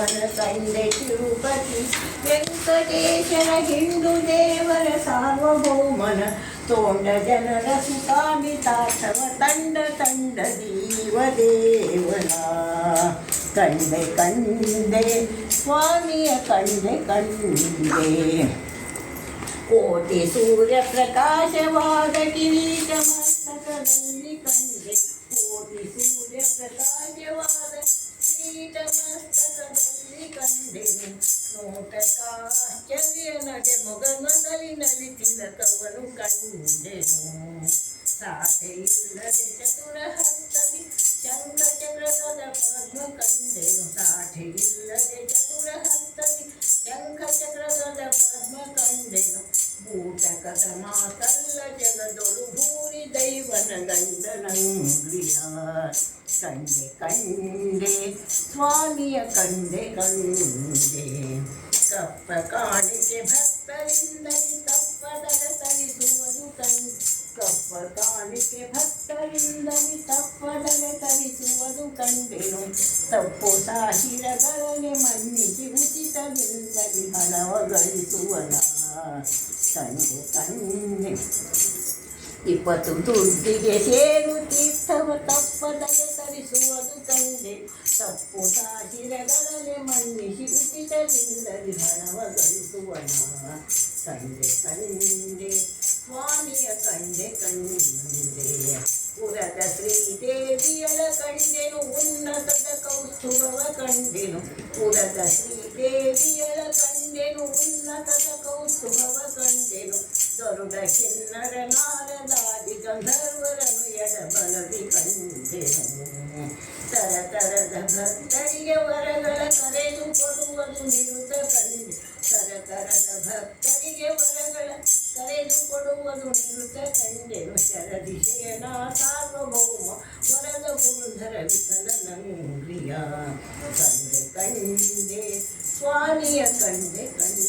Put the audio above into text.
ದೇವನ ಕಂಡೆ ತಿರುಪತಿ ವೆಂಕಟೇಶನ ಹಿಂದೂ ದೇವರ ಸಾರ್ವಭೌಮನ ತೋಂಡ ಜನರ ಸುಖಾಮಿತಾರ್ಥವ ತಂಡ ತಂಡ ದೇವನ ಕಂಡೆ ಕಂಡೆ ಸ್ವಾಮಿಯ ಕಂಡೆ ಕಂಡೆ ಕೋಟಿ ಸೂರ್ಯ ಪ್ರಕಾಶವಾದ ಕಿರೀಟ ಮಸ್ತಕದಲ್ಲಿ ಕಂಡೆ ಕೋಟಿ ಸೂರ್ಯ ಪ್ರಕಾಶವಾದ ಕಿರೀಟ ಮಸ್ತಕದಲ್ಲಿ ಕಂಡೆನು ನೋಟಕ್ಕಾಶ್ಚರ್ಯ ನಗೆ ಮೊಗಮದಲ್ಲಿ ತಿಲಕವನು ಕಂಡೆನು ಸಾಧೆ ಇಲ್ಲದೆ ಚತುರ ಹಸ್ತದಿ ಶಂಖ ಚಕ್ರದ ಪದ್ಮ ಕಂಡೆನು ಸಾಧೆ ಇಲ್ಲದೆ ಚತುರ ಹಸ್ತದಿ ಶಂಖ ಚಕ್ರದ ಪದ್ಮ ಕಂಡೆನು ಬೂಟಕದ ಮಾತಲ್ಲ ಜಗದೊಳು ಭೂರಿ ದೈವನ ಗಂಡನಂಗ್ರಿಯ ಕಂಡೆ ಕಂಡೆ ಸ್ವಾಮಿಯ ಕಂಡೆ ಕಂಡೆ ಕಪ್ಪ ಕಾಣಿಕೆ ಭಕ್ತರಿಂದಲೇ ತಪ್ಪದರ ತರಿಸುವುದು ಕಂಡೆ ಕಪ್ಪ ಕಾಣಿಕೆ ಭಕ್ತರಿಂದಲೇ ತಪ್ಪದಲೆ ತರಿಸುವುದು ಕಂಡೆನು ತಪ್ಪು ಸಾಹಿರಗಳನೆ ಮನ್ನಿಸಿ ಉಚಿತದಿಂದಲೇ ಹಣವ ಗಳಿಸುವನ ಕಂಡೆ ಕಂಡೆ 20 ದುಡ್ಡಿಗೆ ಸೇರು ತೀರ್ಥವ ತಪ್ಪದಲೆ ತರಿಸುವುದು ಕಂಡೆ ತಪ್ಪು ಸಾಹಿರಗಳನೆ ಮನ್ನಿಸಿ ಉಚಿತದಿಂದಲೇ ಹಣವ ಗಳಿಸುವನ ಕಂಡೆ ಕಂಡೆ ಸ್ವಾಮಿಯ ಕಂಡೆ ಕಂಡೆ ಪುರದ ಶ್ರೀದೇವಿಯಳ ಕಂಡೆನು ಉನ್ನತದ ಕೌಸ್ತುಭವ ಕಂಡೆನು ಪುರದ ಶ್ರೀದೇವಿಯಳ ಕಂಡೆನು ಉನ್ನತದ ಕೌಸ್ತುಭವ ಕಂಡೆನು ಗರುಡ ಕಿನ್ನರ ನಾರದಾದಿ ಗಂಧರ್ವರನು ಎಡಬಲದಿ ಕಂಡೆನು ತರತರದ ಭಕ್ತರಿಗೆ ವರಗಳ ಕರೆದು ಕೊಡುವುದು ನಿರುತ ಕಂಡೆ ತರತರದ ಭಕ್ತರಿಗೆ ವರಗಳ ಕರೆದು ಕೊಡುವುದು ನಿರುತ ಕಂಡೆನು ಶರದಿಶಯನ ಸಾರ್ವಭೌಮ ವರದ ಪುರುಧರ ವಿಠಲನಂಗ್ರಿಯ ಕಂಡೆ ಕಂಡೆ ಸ್ವಾಮಿಯ ಕಂಡೆ ಕಂಡೆ